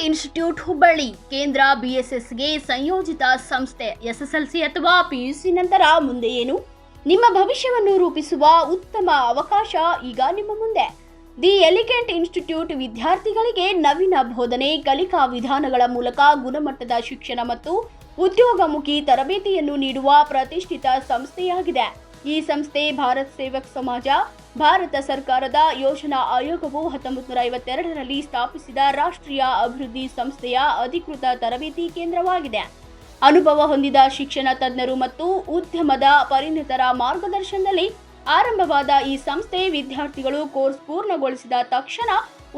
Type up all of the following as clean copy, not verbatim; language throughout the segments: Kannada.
ಇನ್ಸ್ಟಿಟ್ಯೂಟ್ ಹುಬ್ಬಳ್ಳಿ ಕೇಂದ್ರ ಬಿಎಸ್ಎಸ್ಗೆ ಸಂಯೋಜಿತ ಸಂಸ್ಥೆ. ಎಸ್ಎಸ್ಎಲ್ಸಿ ಅಥವಾ ಪಿಯುಸಿ ನಂತರ ಮುಂದೆ ಏನು? ನಿಮ್ಮ ಭವಿಷ್ಯವನ್ನು ರೂಪಿಸುವ ಉತ್ತಮ ಅವಕಾಶ ಈಗ ನಿಮ್ಮ ಮುಂದೆ. ದಿ ಎಲಿಗೆಂಟ್ ಇನ್ಸ್ಟಿಟ್ಯೂಟ್ ವಿದ್ಯಾರ್ಥಿಗಳಿಗೆ ನವೀನ ಬೋಧನೆ, ಕಲಿಕಾ ವಿಧಾನಗಳ ಮೂಲಕ ಗುಣಮಟ್ಟದ ಶಿಕ್ಷಣ ಮತ್ತು ಉದ್ಯೋಗಮುಖಿ ತರಬೇತಿಯನ್ನು ನೀಡುವ ಪ್ರತಿಷ್ಠಿತ ಸಂಸ್ಥೆಯಾಗಿದೆ. ಈ ಸಂಸ್ಥೆ ಭಾರತ್ ಸೇವಕ್ ಸಮಾಜ, ಭಾರತ ಸರ್ಕಾರದ ಯೋಜನಾ ಆಯೋಗವು 1952ರಲ್ಲಿ ಸ್ಥಾಪಿಸಿದ ರಾಷ್ಟ್ರೀಯ ಅಭಿವೃದ್ಧಿ ಸಂಸ್ಥೆಯ ಅಧಿಕೃತ ತರಬೇತಿ ಕೇಂದ್ರವಾಗಿದೆ. ಅನುಭವ ಹೊಂದಿದ ಶಿಕ್ಷಣ ತಜ್ಞರು ಮತ್ತು ಉದ್ಯಮದ ಪರಿಣಿತರ ಮಾರ್ಗದರ್ಶನದಲ್ಲಿ ಆರಂಭವಾದ ಈ ಸಂಸ್ಥೆ ವಿದ್ಯಾರ್ಥಿಗಳು ಕೋರ್ಸ್ ಪೂರ್ಣಗೊಳಿಸಿದ ತಕ್ಷಣ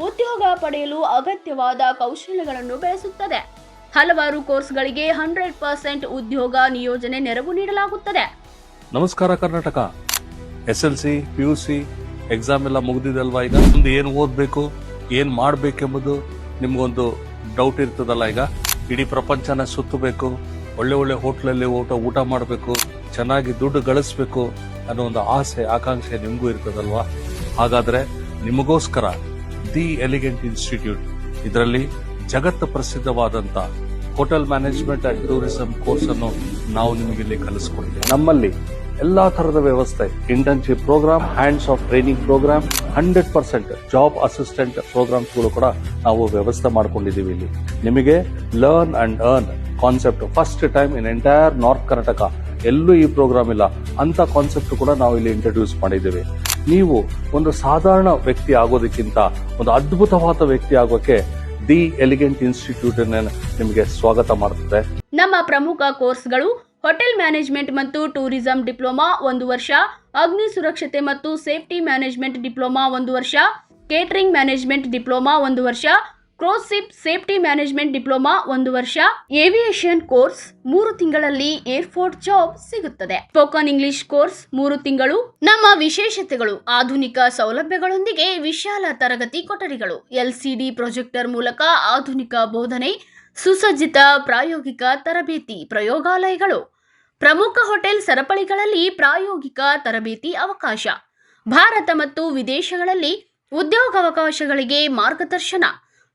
ಉದ್ಯೋಗ ಪಡೆಯಲು ಅಗತ್ಯವಾದ ಕೌಶಲ್ಯಗಳನ್ನು ಬೆಳೆಸುತ್ತದೆ. ಹಲವಾರು ಕೋರ್ಸ್ಗಳಿಗೆ 100% ಉದ್ಯೋಗ ನಿಯೋಜನೆ ನೆರವು ನೀಡಲಾಗುತ್ತದೆ. ನಮಸ್ಕಾರ ಕರ್ನಾಟಕ. SLC PUC ಎಕ್ಸಾಮ್ ಎಲ್ಲ ಮುಗಿದಿದಲ್ವಾ? ಈಗ ಮುಂದೆ ಏನು ಓದಬೇಕು, ಏನು ಮಾಡಬೇಕೆಂಬುದು ನಿಮ್ಗೊಂದು ಡೌಟ್ ಇರ್ತದಲ್ಲ. ಈಗ ಇಡೀ ಪ್ರಪಂಚನ ಸುತ್ತಬೇಕು, ಒಳ್ಳೆ ಒಳ್ಳೆ ಹೋಟ್ಲಲ್ಲಿ ಊಟ ಮಾಡಬೇಕು, ಚೆನ್ನಾಗಿ ದುಡ್ಡು ಗಳಿಸ್ಬೇಕು ಅನ್ನೋ ಒಂದು ಆಸೆ ಆಕಾಂಕ್ಷೆ ನಿಮಗೂ ಇರ್ತದಲ್ವಾ? ಹಾಗಾದ್ರೆ ನಿಮಗೋಸ್ಕರ ದಿ ಎಲಿಗೆಂಟ್ ಇನ್ಸ್ಟಿಟ್ಯೂಟ್ ಇದರಲ್ಲಿ ಜಗತ್ತು ಪ್ರಸಿದ್ಧವಾದಂತ hotel management and tourism course ಅನ್ನು ನಾವು ನಿಮಗೆ ಇಲ್ಲಿ ಕಲಿಸ್ಕೊಡ್ತೀವಿ. ನಮ್ಮಲ್ಲಿ ಎಲ್ಲಾ ತರದ ವ್ಯವಸ್ಥೆ, internship program, hands off training program, 100% job assistant ಪ್ರೋಗ್ರಾಮ್ಸ್ಗಳು ಕೂಡ ನಾವು ವ್ಯವಸ್ಥೆ ಮಾಡ್ಕೊಂಡಿದ್ದೀವಿ. ಇಲ್ಲಿ ನಿಮಗೆ learn and earn concept first time in entire north Karnataka ಎಲ್ಲೂ ಈ ಪ್ರೋಗ್ರಾಮ್ ಇಲ್ಲ ಅಂತ ಕಾನ್ಸೆಪ್ಟ್ ಕೂಡ ನಾವು ಇಲ್ಲಿ ಇಂಟ್ರೊಡ್ಯೂಸ್ ಮಾಡಿದ್ದೇವೆ. ನೀವು ಒಂದು ಸಾಧಾರಣ ವ್ಯಕ್ತಿ ಆಗೋದಕ್ಕಿಂತ ಒಂದು ಅದ್ಭುತವಾದ ವ್ಯಕ್ತಿ ಆಗೋಕೆ ದಿ ಎಲಿಗೆಂಟ್ ಇನ್ಸ್ಟಿಟ್ಯೂಟ್ ನಿಮಗೆ ಸ್ವಾಗತ ಮಾಡುತ್ತದೆ. ನಮ್ಮ ಪ್ರಮುಖ ಕೋರ್ಸ್ಗಳು ಹೋಟೆಲ್ ಮ್ಯಾನೇಜ್ಮೆಂಟ್ ಮತ್ತು ಟೂರಿಸಂ ಡಿಪ್ಲೊಮಾ 1 ವರ್ಷ, ಅಗ್ನಿ ಸುರಕ್ಷತೆ ಮತ್ತು ಸೇಫ್ಟಿ ಮ್ಯಾನೇಜ್ಮೆಂಟ್ ಡಿಪ್ಲೊಮಾ 1 ವರ್ಷ, ಕೇಟರಿಂಗ್ ಮ್ಯಾನೇಜ್ಮೆಂಟ್ ಡಿಪ್ಲೊಮಾ 1 ವರ್ಷ, cruise ship safety management diploma 1 ವರ್ಷ, ಏವಿಯೇಷನ್ ಕೋರ್ಸ್ 3 ತಿಂಗಳಲ್ಲಿ ಏರ್ಫೋರ್ಸ್ ಜಾಬ್ ಸಿಗುತ್ತದೆ. ಸ್ಪೋಕನ್ ಇಂಗ್ಲಿಷ್ ಕೋರ್ಸ್ 3 ತಿಂಗಳು. ನಮ್ಮ ವಿಶೇಷತೆಗಳು: ಆಧುನಿಕ ಸೌಲಭ್ಯಗಳೊಂದಿಗೆ ವಿಶಾಲ ತರಗತಿ ಕೊಠಡಿಗಳು, LCD ಪ್ರೊಜೆಕ್ಟರ್ ಮೂಲಕ ಆಧುನಿಕ ಬೋಧನೆ, ಸುಸಜ್ಜಿತ ಪ್ರಾಯೋಗಿಕ ತರಬೇತಿ, ಪ್ರಯೋಗಾಲಯಗಳು, ಪ್ರಮುಖ ಹೋಟೆಲ್ ಸರಪಳಿಗಳಲ್ಲಿ ಪ್ರಾಯೋಗಿಕ ತರಬೇತಿ ಅವಕಾಶ, ಭಾರತ ಮತ್ತು ವಿದೇಶಗಳಲ್ಲಿ ಉದ್ಯೋಗಾವಕಾಶಗಳಿಗೆ ಮಾರ್ಗದರ್ಶನ,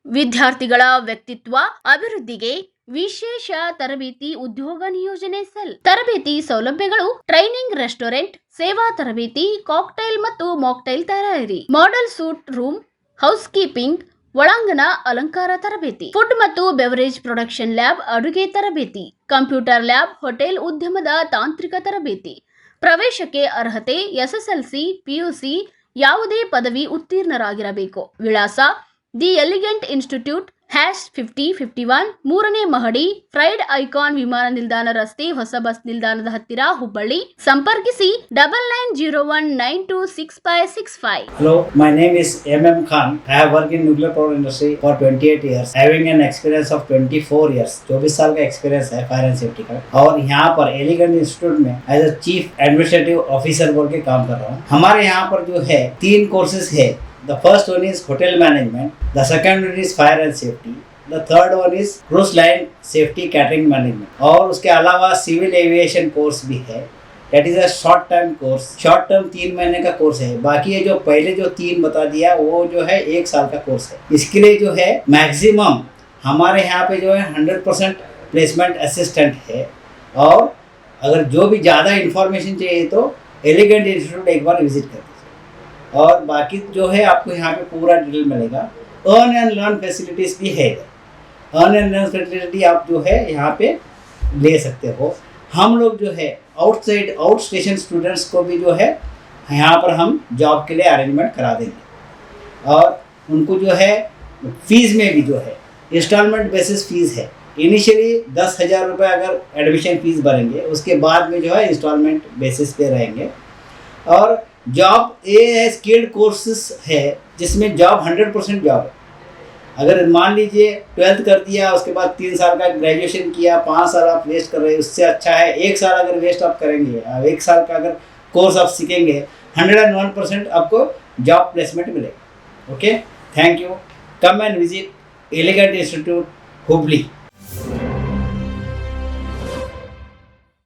ವಿದ್ಯಾರ್ಥಿಗಳ ವ್ಯಕ್ತಿತ್ವ ಅಭಿವೃದ್ಧಿಗೆ ವಿಶೇಷ ತರಬೇತಿ, ಉದ್ಯೋಗ ನಿಯೋಜನೆ ಸೆಲ್, ತರಬೇತಿ ಸೌಲಭ್ಯಗಳು, ಟ್ರೈನಿಂಗ್, ರೆಸ್ಟೋರೆಂಟ್ ಸೇವಾ ತರಬೇತಿ, ಕಾಕ್ಟೈಲ್ ಮತ್ತು ಮಾಕ್ಟೈಲ್ ತಯಾರಿ, model suite room, house keeping, ಒಳಾಂಗಣ ಅಲಂಕಾರ ತರಬೇತಿ, ಫುಡ್ ಮತ್ತು ಬೆವರೇಜ್ ಪ್ರೊಡಕ್ಷನ್ ಲ್ಯಾಬ್, ಅಡುಗೆ ತರಬೇತಿ, ಕಂಪ್ಯೂಟರ್ ಲ್ಯಾಬ್, ಹೋಟೆಲ್ ಉದ್ಯಮದ ತಾಂತ್ರಿಕ ತರಬೇತಿ. ಪ್ರವೇಶಕ್ಕೆ ಅರ್ಹತೆ: SSLC PUC ಯಾವುದೇ ಪದವಿ ಉತ್ತೀರ್ಣರಾಗಿರಬೇಕು. ವಿಳಾಸ: ದಿ ಎಲಿಗೆಂಟ್ ಇನ್ಸ್ಟಿಟ್ಯೂಟ್, #5051, 3ನೇ ಮಹಡಿ, ಫ್ರೈಡ್ ಐಕಾನ್ ವಿಮಾನ ನಿಲ್ದಾಣ ರಸ್ತೆ, ಹೊಸ ಬಸ್ ನಿಲ್ದಾಣದ ಹತ್ತಿರ, ಹುಬ್ಬಳ್ಳಿ. ಸಂಪರ್ಕಿಸಿ 9901926565. Hello, my name is M.M. Khan. I have worked in nuclear power industry for 28 years, having an experience of 24 years. 24 साल का एक्सपीरियंस है फायर एंड सेफ्टी का, और यहाँ पर एलिगेंट इंस्टीट्यूट में as a chief administrative officer बोल के काम कर रहा हूँ. हमारे यहाँ पर जो है 3 कोर्सेज है. The first one is hotel management, the second one is fire and safety, the third one is cruise line safety catering management. और उसके अलावा सिविल एविएशन कोर्स भी है. That is a short term course. Short term 3 महीने का कोर्स है. बाकी ये जो पहले जो 3 बता दिया वो जो है 1 साल का कोर्स है. इसके लिए जो है मैक्सिमम हमारे यहाँ पे जो है 100% प्लेसमेंट असिस्टेंट है. और अगर जो भी ज़्यादा इन्फॉर्मेशन चाहिए तो एलिगेंट इंस्टीट्यूट एक बार विजिट कर. और बाकी जो है आपको यहाँ पे पूरा डिटेल मिलेगा. अर्न एंड लर्न फैसिलिटीज़ भी है. अर्न एंड लर्न फैसिलिटी आप जो है यहाँ पे ले सकते हो. हम लोग जो है आउट स्टेशन स्टूडेंट्स को भी जो है यहाँ पर हम जॉब के लिए अरेंजमेंट करा देंगे. और उनको जो है फीस में भी जो है इंस्टॉलमेंट बेसिस फीस है. इनिशियली 10,000 रुपये अगर एडमिशन फीस भरेंगे, उसके बाद में जो है इंस्टॉलमेंट बेसिस पे रहेंगे. और जॉब ये है स्किल्ड कोर्सेस है जिसमें जॉब 100% जॉब है. अगर मान लीजिए 12th कर दिया, उसके बाद 3 साल का ग्रेजुएशन किया, 5 साल आप वेस्ट कर रहे हैं, उससे अच्छा है 1 साल अगर वेस्ट आप करेंगे, 1 साल का अगर कोर्स आप सीखेंगे, 101% आपको जॉब प्लेसमेंट मिलेगा. Okay, thank you. Come and visit elegant institute Hubli.